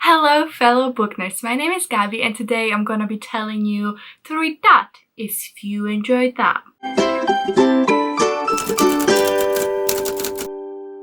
Hello fellow book nerds, my name is Gabby and today I'm gonna be telling you to read that if you enjoyed that.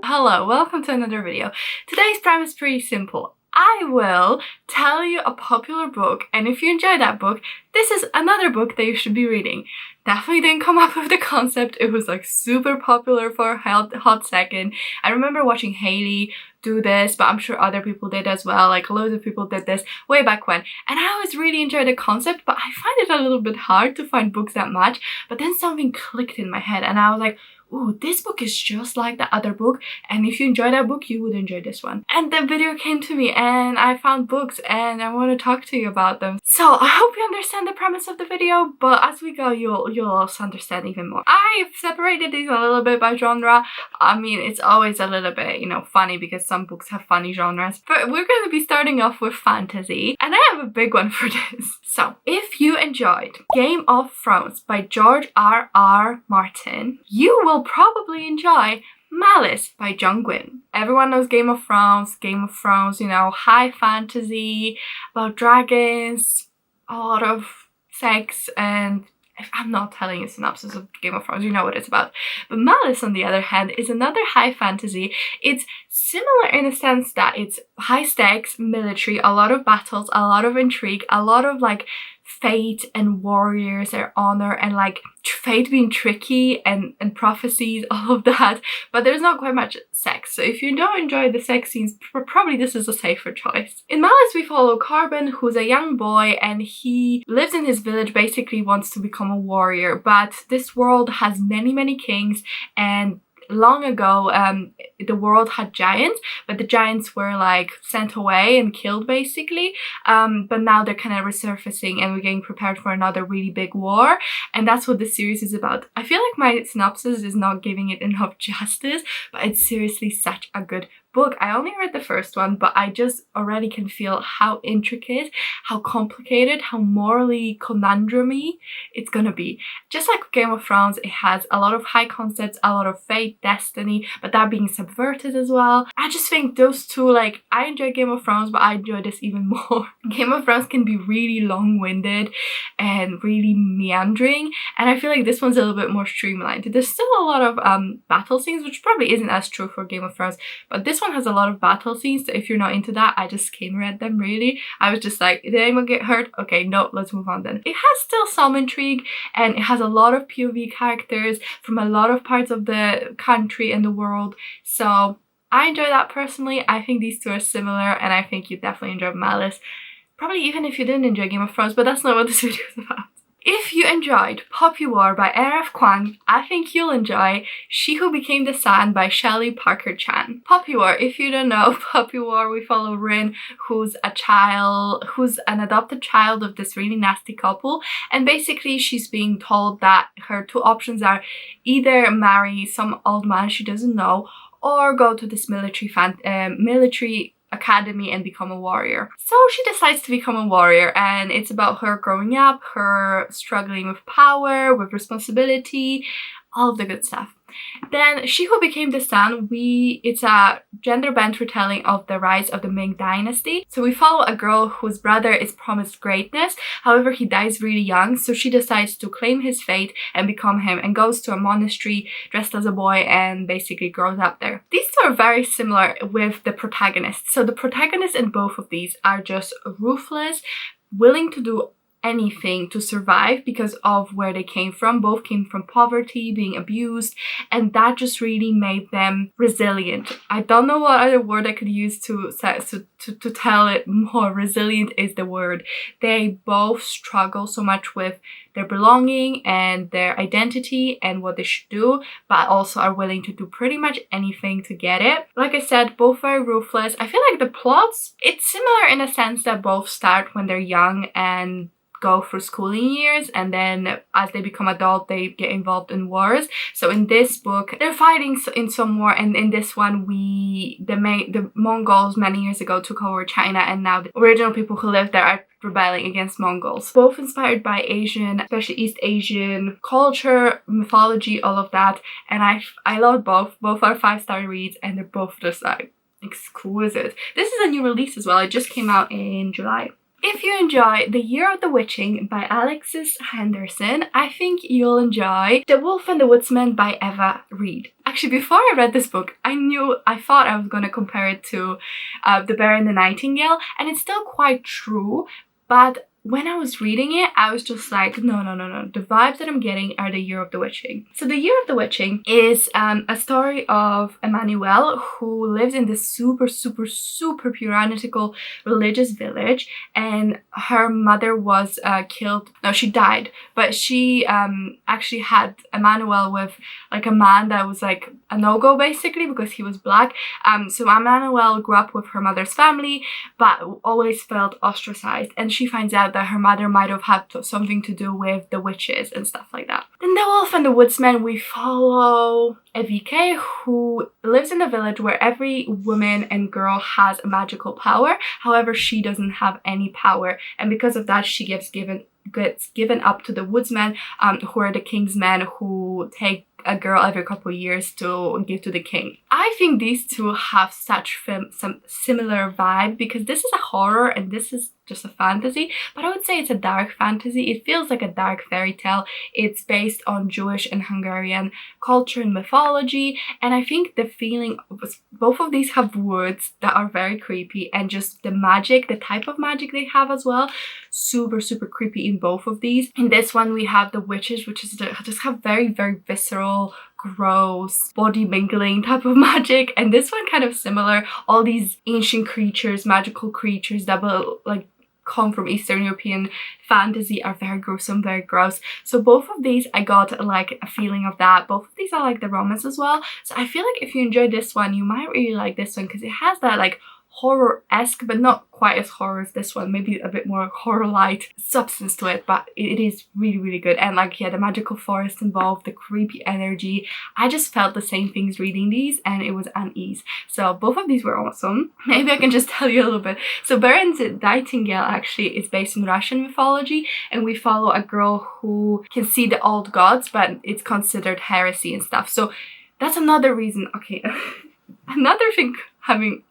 Hello, welcome to another video. Today's premise is pretty simple. I will tell you a popular book, and if you enjoy that book, this is another book that you should be reading. Definitely didn't come up with the concept. It was like super popular for a hot second. I remember watching Hailey do this, but I'm sure other people did as well. Like loads of people did this way back when. And I always really enjoyed the concept, but I find it a little bit hard to find books that match. But then something clicked in my head and I was like, ooh, this book is just like the other book, and if you enjoy that book, you would enjoy this one. And the video came to me and I found books and I want to talk to you about them. So I hope you understand the premise of the video, but as we go, you'll also understand even more. I've separated these a little bit by genre. I mean, it's always a little bit, funny because some books have funny genres. But we're going to be starting off with fantasy, and I have a big one for this. So, if you enjoyed Game of Thrones by George R.R. Martin, you will probably enjoy Malice by John Gwynne. Everyone knows Game of Thrones, high fantasy, about dragons, a lot of sex, and if I'm not telling you a synopsis of Game of Thrones, you know what it's about. But Malice, on the other hand, is another high fantasy. It's similar in the sense that it's high stakes, military, a lot of battles, a lot of intrigue, a lot of like fate and warriors, their honor, and like fate being tricky and prophecies, all of that. But there's not quite much sex, so if you don't enjoy the sex scenes, probably this is a safer choice. In Malice we follow Carbon, who's a young boy, and he lives in his village, basically wants to become a warrior, but this world has many kings, and long ago the world had giants, but the giants were like sent away and killed basically, but now they're kind of resurfacing and we're getting prepared for another really big war, and that's what the series is about. I feel like my synopsis is not giving it enough justice, but it's seriously such a good book. I only read the first one, but I just already can feel how intricate, how complicated, how morally conundrum-y it's gonna be. Just like Game of Thrones, it has a lot of high concepts, a lot of fate, destiny, but that being subverted as well. I just think those two, like, I enjoy Game of Thrones, but I enjoy this even more. Game of Thrones can be really long-winded and really meandering, and I feel like this one's a little bit more streamlined. There's still a lot of battle scenes, which probably isn't as true for Game of Thrones, but this one has a lot of battle scenes, so if you're not into that, I just skim read them really. I was just like, did anyone get hurt? Okay, no, let's move on then. It has still some intrigue, and it has a lot of POV characters from a lot of parts of the country and the world, so I enjoy that personally. I think these two are similar, and I think you definitely enjoy Malice. Probably even if you didn't enjoy Game of Thrones, but that's not what this video is about. If you enjoyed Poppy War by R.F. Kuang, I think you'll enjoy She Who Became the Sun by Shelley Parker Chan. Poppy War, if you don't know, Poppy War, we follow Rin, who's an adopted child of this really nasty couple, and basically she's being told that her two options are either marry some old man she doesn't know, or go to this military academy and become a warrior. So she decides to become a warrior, and it's about her growing up, her struggling with power, with responsibility, all of the good stuff. Then She Who Became the Sun, it's a gender-bent retelling of the rise of the Ming Dynasty. So we follow a girl whose brother is promised greatness, however he dies really young, so she decides to claim his fate and become him, and goes to a monastery dressed as a boy and basically grows up there. These two are very similar with the protagonists. So the protagonists in both of these are just ruthless, willing to do anything to survive because of where they came from. Both came from poverty, being abused, and that just really made them resilient. I don't know what other word I could use to tell it more. Resilient is the word. They both struggle so much with their belonging and their identity and what they should do, but also are willing to do pretty much anything to get it. Like I said, both very ruthless. I feel like the plots, it's similar in a sense that both start when they're young and go through schooling years, and then as they become adult they get involved in wars. So in this book they're fighting in some war, and in this one the Mongols many years ago took over China, and now the original people who lived there are rebelling against Mongols. Both inspired by Asian, especially East Asian culture, mythology, all of that, and I love both. Both are 5-star reads, and they're both just like exquisite. This is a new release as well. It just came out in July. If you enjoy The Year of the Witching by Alexis Henderson, I think you'll enjoy The Wolf and the Woodsman by Eva Reid. Actually, before I read this book, I thought I was going to compare it to The Bear and the Nightingale, and it's still quite true, but when I was reading it, I was just like, no. The vibes that I'm getting are The Year of the Witching. So The Year of the Witching is a story of Emmanuelle, who lives in this super puritanical religious village, and her mother was killed. No, she died, but she actually had Emmanuelle with like a man that was like a no-go basically because he was black. So Emmanuelle grew up with her mother's family, but always felt ostracized, and she finds out that her mother might have had something to do with the witches and stuff like that. In The Wolf and the Woodsman, we follow Evike, who lives in a village where every woman and girl has a magical power. However, she doesn't have any power, and because of that, she gets given up to the Woodsmen, who are the king's men, who take a girl every couple of years to give to the king. I think these two have such some similar vibe, because this is a horror and this is just a fantasy, but I would say it's a dark fantasy. It feels like a dark fairy tale. It's based on Jewish and Hungarian culture and mythology, and I think the feeling was both of these have words that are very creepy, and just the magic, the type of magic they have as well, super creepy in both of these. In this one we have the witches, which is just have very visceral, gross, body mingling type of magic, and this one kind of similar. All these ancient creatures, magical creatures that will like come from Eastern European fantasy are very gruesome, very gross. So both of these I got like a feeling of that. Both of these are like the romance as well. So I feel like if you enjoy this one, you might really like this one, because it has that like horror-esque, but not quite as horror as this one, maybe a bit more horror-light substance to it, but it is really good. And like, yeah, the magical forest involved, the creepy energy, I just felt the same things reading these, and it was unease. So both of these were awesome. Maybe I can just tell you a little bit. So Bear and the Nightingale actually is based in Russian mythology, and we follow a girl who can see the old gods, but it's considered heresy and stuff. So that's another reason. Okay. Another thing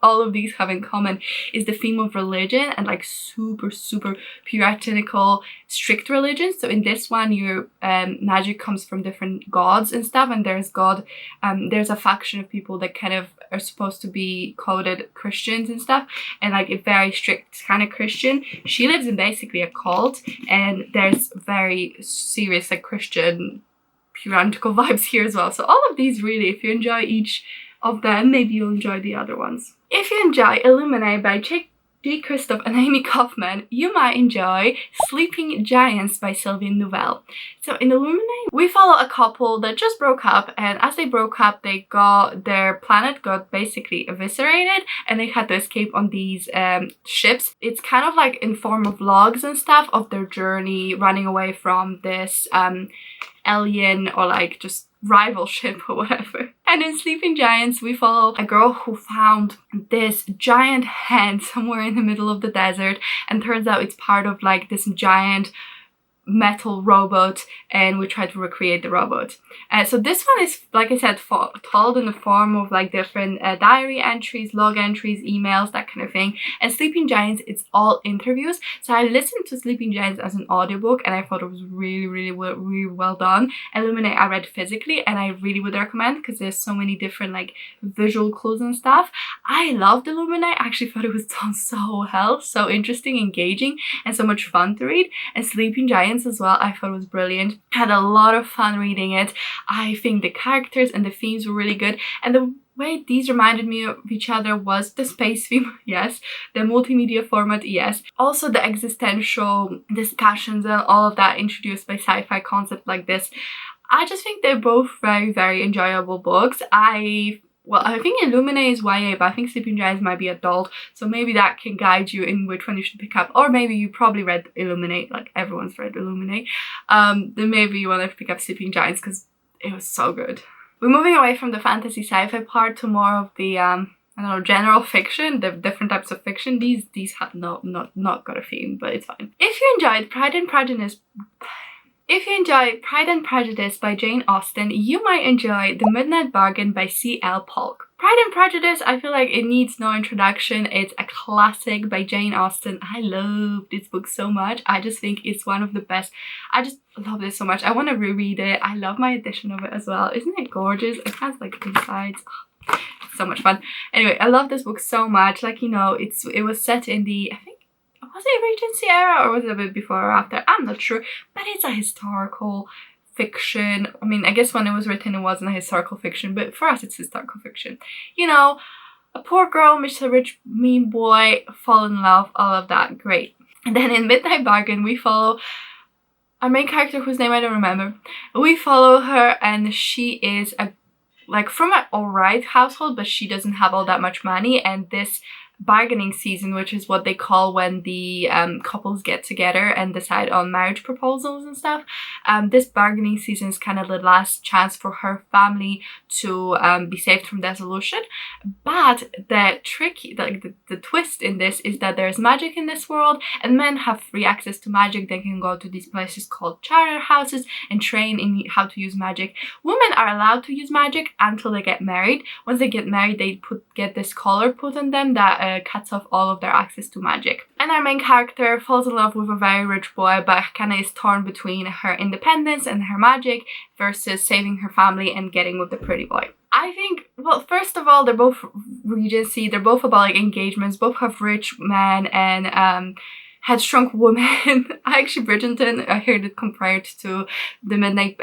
all of these have in common is the theme of religion, and like super puritanical, strict religion. So in this one, your magic comes from different gods and stuff, and there's a faction of people that kind of are supposed to be coded Christians and stuff, and like a very strict kind of Christian. She lives in basically a cult, and there's very serious like Christian puritanical vibes here as well. So all of these really, if you enjoy each of them, maybe you'll enjoy the other ones. If you enjoy Illuminae by G. Christoph and Amy Kaufman, you might enjoy Sleeping Giants by Sylviane Nouvelle. So in Illuminae, we follow a couple that just broke up, and as they broke up, their planet got basically eviscerated, and they had to escape on these ships. It's kind of like in form of logs and stuff of their journey, running away from this alien or like just rival ship or whatever. And in Sleeping Giants, we follow a girl who found this giant hand somewhere in the middle of the desert, and turns out it's part of like this giant metal robot, and we try to recreate the robot. So this one is, like I said, told in the form of like different diary entries, log entries, emails, that kind of thing. And Sleeping Giants, it's all interviews. So I listened to Sleeping Giants as an audiobook, and I thought it was really well done. Illuminae I read physically, and I really would recommend, because there's so many different like visual clues and stuff. I loved Illuminae. I actually thought it was done so well, so interesting, engaging, and so much fun to read. And Sleeping Giants as well, I thought it was brilliant. Had a lot of fun reading it. I think the characters and the themes were really good, and the way these reminded me of each other was the space theme, yes, the multimedia format, yes, also the existential discussions and all of that introduced by sci-fi concept like this. I just think they're both very enjoyable books. I think Illuminae is YA, but I think Sleeping Giants might be adult, so maybe that can guide you in which one you should pick up. Or maybe you probably read Illuminae, like everyone's read Illuminae. Then maybe you want to pick up Sleeping Giants, because it was so good. We're moving away from the fantasy sci-fi part to more of the I don't know, general fiction, the different types of fiction. These have not got a theme, but it's fine. If you enjoyed Pride and Prejudice by Jane Austen, you might enjoy The Midnight Bargain by C.L. Polk. Pride and Prejudice, I feel like it needs no introduction. It's a classic by Jane Austen. I love this book so much. I just think it's one of the best. I just love this so much. I want to reread it. I love my edition of it as well. Isn't it gorgeous? It has like insides. Oh, it's so much fun. Anyway, I love this book so much. Like, you know, it was set in the, I think, was it Regency era or was it a bit before or after? I'm not sure, but it's a historical fiction. I mean, I guess when it was written it wasn't a historical fiction, but for us it's historical fiction. You know, a poor girl meets a rich mean boy, fall in love, all of that, great. And then in Midnight Bargain we follow our main character whose name I don't remember. We follow her and she is like from an alright household, but she doesn't have all that much money, and this bargaining season, which is what they call when the couples get together and decide on marriage proposals and stuff, this bargaining season is kind of the last chance for her family to be saved from dissolution. But the tricky, the twist in this is that there's magic in this world, and men have free access to magic. They can go to these places called charter houses and train in how to use magic. Women are allowed to use magic until they get married. Once they get married, they get this collar put on them that cuts off all of their access to magic. And our main character falls in love with a very rich boy, but kind of is torn between her independence and her magic versus saving her family and getting with the pretty boy. I think, well, first of all, they're both Regency. They're both about like engagements. Both have rich men and headstrong women. Actually, Bridgerton, I heard it compared to the Midnight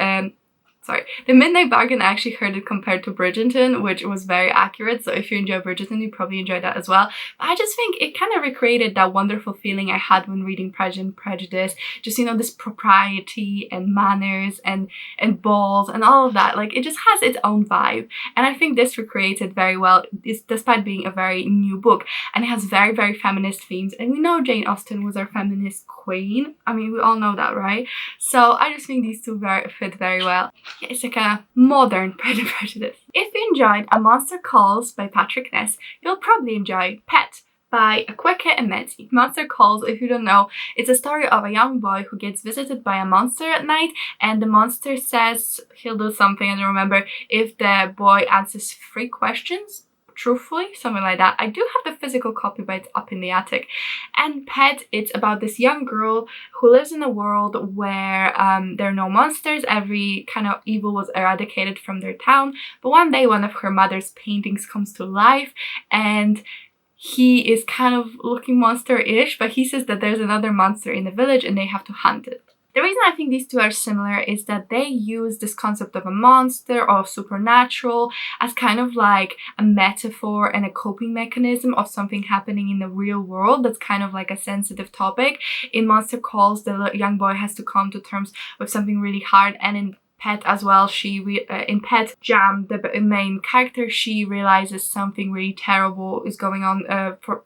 Bargain. I actually heard it compared to Bridgerton, which was very accurate. So if you enjoy Bridgerton, you probably enjoy that as well. But I just think it kind of recreated that wonderful feeling I had when reading Pride and Prejudice. Just, you know, this propriety and manners and balls and all of that. Like, it just has its own vibe. And I think this recreates it very well, despite being a very new book. And it has very, very feminist themes. And we know Jane Austen was our feminist queen. I mean, we all know that, right? So I just think these two fit very well. It's like a modern Pride and Prejudice. If you enjoyed A Monster Calls by Patrick Ness, you'll probably enjoy Pet by Akwaeke Emezi. Monster Calls, if you don't know, it's a story of a young boy who gets visited by a monster at night, and the monster says he'll do something, I don't remember, if the boy answers 3 questions truthfully, something like that. I do have the physical copy, but it's up in the attic. And Pet, it's about this young girl who lives in a world where there are no monsters. Every kind of evil was eradicated from their town. But one day, one of her mother's paintings comes to life, and he is kind of looking monster-ish, but he says that there's another monster in the village and they have to hunt it. The reason I think these two are similar is that they use this concept of a monster or supernatural as kind of like a metaphor and a coping mechanism of something happening in the real world that's kind of like a sensitive topic. In Monster Calls, the young boy has to come to terms with something really hard, and in Pet as well, in Pet Jam, the main character, she realizes something really terrible is going on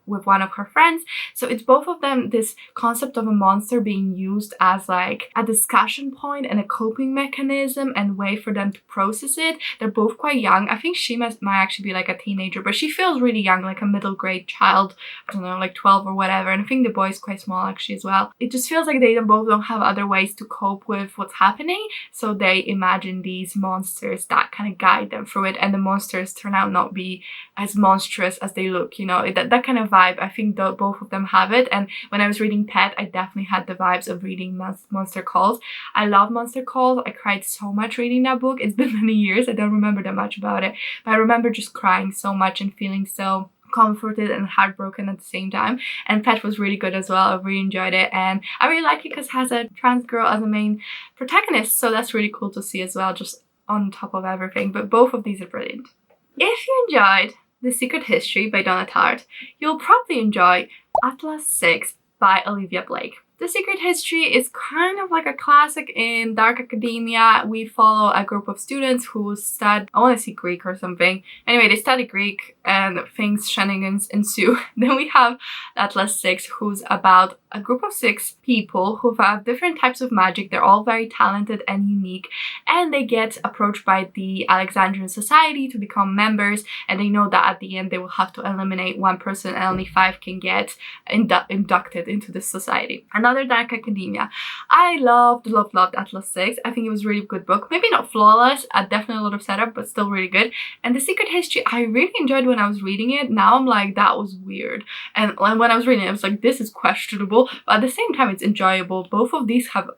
with one of her friends. So it's both of them, this concept of a monster being used as like a discussion point and a coping mechanism and way for them to process it. They're both quite young. I think she might actually be like a teenager, but she feels really young, like a middle grade child, I don't know, like 12 or whatever. And I think the boy is quite small actually as well. It just feels like they both don't have other ways to cope with what's happening, so they imagine these monsters that kind of guide them through it, and the monsters turn out not be as monstrous as they look, you know, that kind of vibe. I think both of them have it, and when I was reading Pet, I definitely had the vibes of reading Monster Calls. I love Monster Calls. I cried so much reading that book. It's been many years. I don't remember that much about it, but I remember just crying so much and feeling so comforted and heartbroken at the same time. And Pet was really good as well. I really enjoyed it, and I really like it because it has a trans girl as a main protagonist, so that's really cool to see as well, just on top of everything. But both of these are brilliant. If you enjoyed The Secret History by Donna Tartt, you'll probably enjoy Atlas 6 by Olivia Blake. The Secret History is kind of like a classic in dark academia. We follow a group of students who study, I want to say Greek or something. Anyway, they study Greek and shenanigans ensue. Then we have Atlas 6, who's about a group of 6 people who have different types of magic. They're all very talented and unique, and they get approached by the Alexandrian Society to become members, and they know that at the end they will have to eliminate one person and only 5 can get inducted into the society. And Another Dark Academia. I loved Atlas 6. I think it was a really good book. Maybe not flawless, definitely a lot of setup, but still really good. And The Secret History, I really enjoyed when I was reading it. Now I'm like, that was weird. And when I was reading it, I was like, this is questionable. But at the same time, it's enjoyable. Both of these have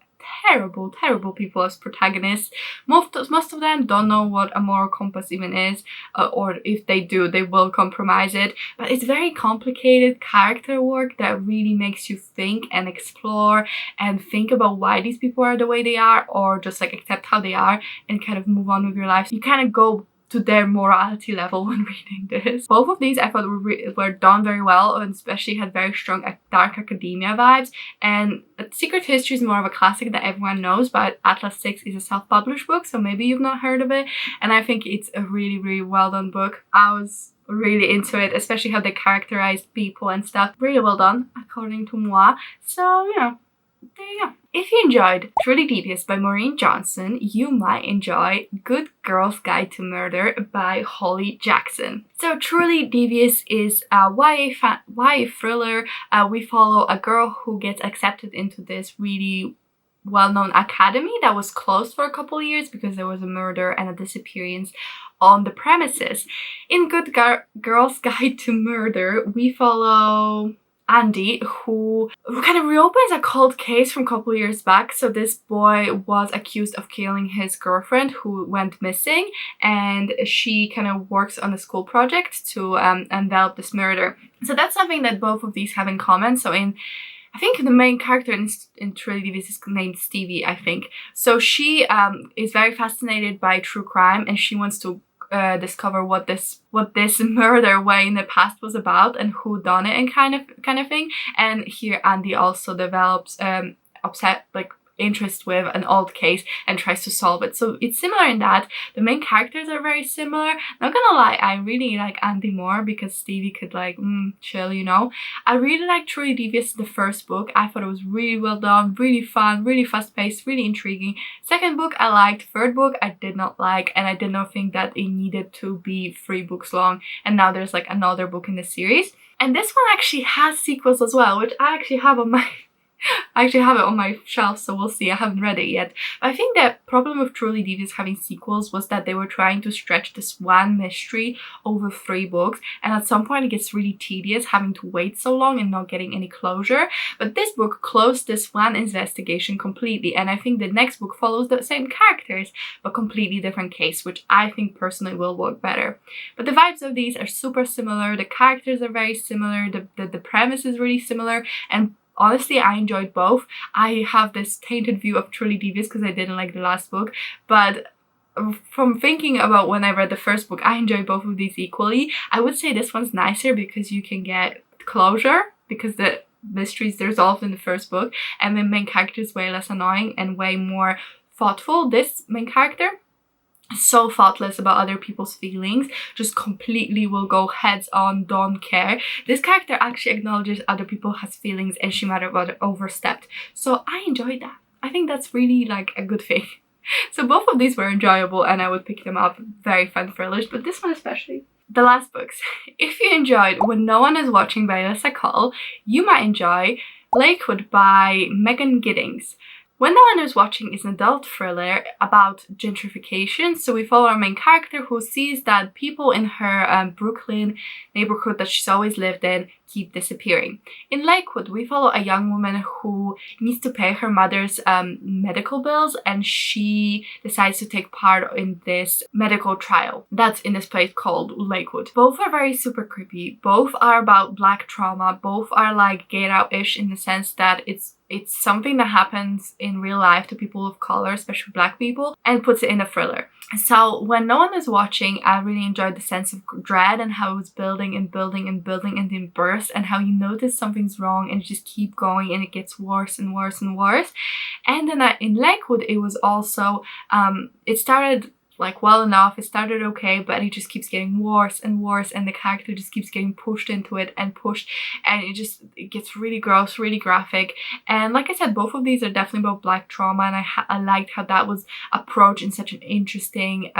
terrible people as protagonists. Most of them don't know what a moral compass even is, or if they do, they will compromise it. But it's very complicated character work that really makes you think and explore and think about why these people are the way they are, or just like accept how they are and kind of move on with your life. You kind of go to their morality level when reading this. Both of these I thought were done very well, and especially had very strong Dark Academia vibes. And Secret History is more of a classic that everyone knows, but Atlas 6 is a self-published book, so maybe you've not heard of it. And I think it's a really well done book. I was really into it, especially how they characterized people and stuff. Really well done, according to moi. So, you know, there you go. If you enjoyed Truly Devious by Maureen Johnson, you might enjoy Good Girl's Guide to Murder by Holly Jackson. So Truly Devious is a YA thriller. We follow a girl who gets accepted into this really well-known academy that was closed for a couple of years because there was a murder and a disappearance on the premises. In Good Girl's Guide to Murder, we follow Andy, who kind of reopens a cold case from a couple of years back. So this boy was accused of killing his girlfriend who went missing, and she kind of works on a school project to envelop this murder. So that's something that both of these have in common. So I think the main character in Truly Devious is named Stevie, I think. So she is very fascinated by true crime, and she wants to discover what this murder way in the past was about and who done it and kind of thing. And here Andy also develops interest with an old case and tries to solve it. So it's similar in that the main characters are very similar. Not gonna lie, I really like Andy more because Stevie could like chill, you know. I really like Truly Devious, the first book. I thought it was really well done, really fun, really fast paced, really intriguing. Second book I liked. Third book I did not like, and I did not think that it needed to be 3 books long. And now there's like another book in the series. And this one actually has sequels as well, which I actually have on my I actually have it on my shelf, so we'll see. I haven't read it yet. But I think the problem with Truly Devious having sequels was that they were trying to stretch this one mystery over 3 books, and at some point it gets really tedious having to wait so long and not getting any closure. But this book closed this one investigation completely, and I think the next book follows the same characters but completely different case, which I think personally will work better. But the vibes of these are super similar, the characters are very similar, the premise is really similar, and honestly, I enjoyed both. I have this tainted view of Truly Devious because I didn't like the last book, but from thinking about when I read the first book, I enjoyed both of these equally. I would say this one's nicer because you can get closure because the mysteries resolved in the first book, and the main character is way less annoying and way more thoughtful. This main character, so thoughtless about other people's feelings, just completely will go heads on, don't care. This character actually acknowledges other people has feelings and she might have overstepped. So I enjoyed that. I think that's really like a good thing. So both of these were enjoyable and I would pick them up. Very fun thrillers, but this one especially. The last books. If you enjoyed When No One Is Watching by Alyssa Cole, you might enjoy Lakewood by Megan Giddings. When No One Is Watching is an adult thriller about gentrification. So we follow our main character who sees that people in her Brooklyn neighborhood that she's always lived in keep disappearing. In Lakewood, we follow a young woman who needs to pay her mother's medical bills, and she decides to take part in this medical trial that's in this place called Lakewood. Both are very super creepy. Both are about Black trauma. Both are like Get Out-ish in the sense that it's something that happens in real life to people of color, especially Black people, and puts it in a thriller. So When No One Is Watching, I really enjoyed the sense of dread and how it was building and building and building and then burst, and how you notice something's wrong and you just keep going and it gets worse and worse and worse. And then in Lakewood, it was also, it started like well enough, it started okay, but it just keeps getting worse and worse, and the character just keeps getting pushed into it and pushed, and it gets really gross, really graphic. And like I said, both of these are definitely about Black trauma, and I liked how that was approached in such an interesting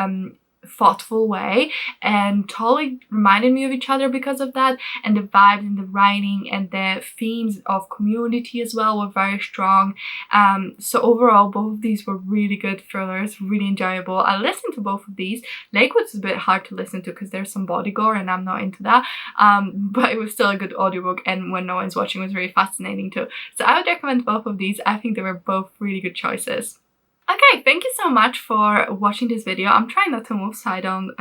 thoughtful way, and totally reminded me of each other because of that. And the vibes and the writing and the themes of community as well were very strong. So overall, both of these were really good thrillers, really enjoyable. I listened to both of these. Lakewood's a bit hard to listen to because there's some body gore and I'm not into that, but it was still a good audiobook, and when no one's watching was really fascinating too. So I would recommend both of these. I think they were both really good choices. Okay, thank you so much for watching this video. I'm trying not to move so I don't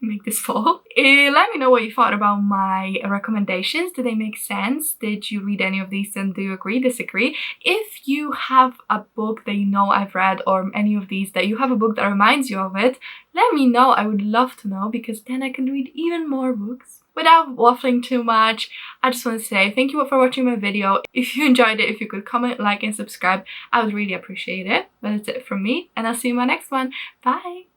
make this fall. Let me know what you thought about my recommendations. Did they make sense? Did you read any of these and do you agree, disagree? If you have a book that you know I've read, or any of these that you have a book that reminds you of it, let me know. I would love to know, because then I can read even more books. Without waffling too much, I just want to say thank you for watching my video. If you enjoyed it, if you could comment, like and subscribe, I would really appreciate it. But that's it from me, and I'll see you in my next one. Bye!